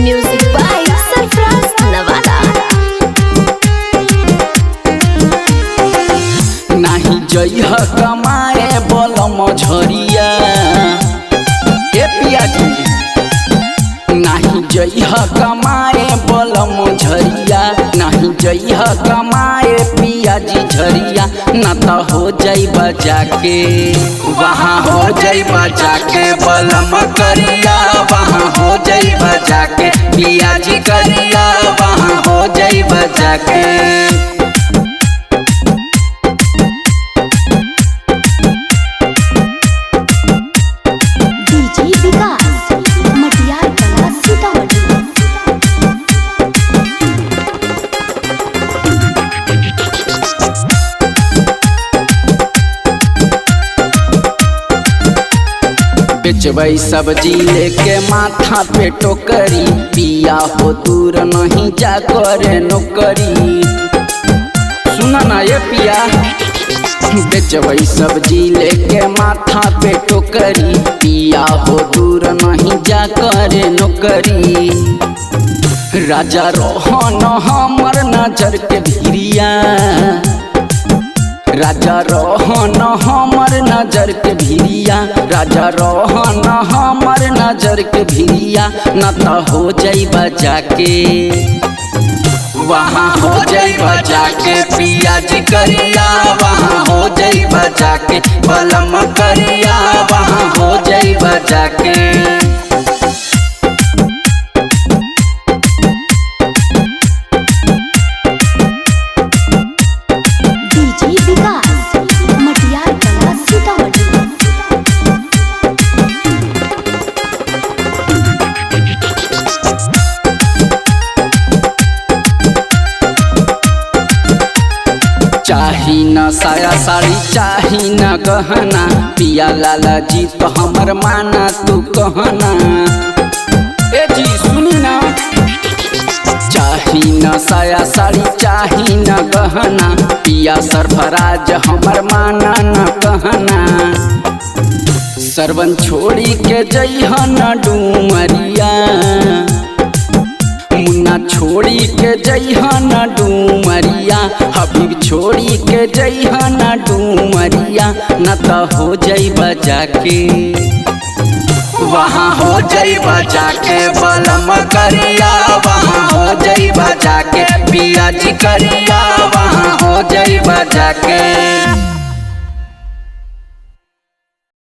Music by Sarfraz Nawala. नहीं जइह कमाए बलम झरिया ए पिया जी नहीं जइह कमाए बलम झरिया नहीं जइह कमाए पिया जी झरिया न तो हो जाई बजा के वहाँ हो जाई बजा के बलम करिया वहाँ हो जाई बजा के पिया जी करिया वहाँ हो जाई बजा के DJ विकास मटियार कला सीतामढ़ी। बेचबै सब्जी लेके माथा पे टोकरी पिया हो दूर नहीं जा करे नौकरी सुना ना ये पिया बेचबै सब्जी लेके माथा पे टोकरी पिया हो दूर नहीं जा करे नौकरी राजा रोहन हमर नजर के भिरिया राजा रोहन हमर नजर के भिरिया राजा रोहन हमर नजर के भिरिया न तो हो जाई बजा के वहाँ हो जाई बजा के पिया जी करिया वहाँ हो जाई बजा के बलम करिया वहाँ हो जाई बजा के DJ विकास मटियार कला सीतामढ़ी। चाही न साया साड़ी चाही न गहना पिया लाला जी तो हमर माना तू कहना ए जी सुनी ना चाही न साया साड़ी चाही न गहना पिया सरफराज हमर माना न कहना सरवन छोड़ी के जइहन डूमरिया मुन्ना छोड़ी के जइहन डूमरिया हबीब छोड़ी के जइहन डूमरिया न तो हो जाई बजा के वहाँ हो जाई बजा के बलम करिया वहाँ हो जाई बजा के पिया जी करिया वहाँ हो जाई बजा के।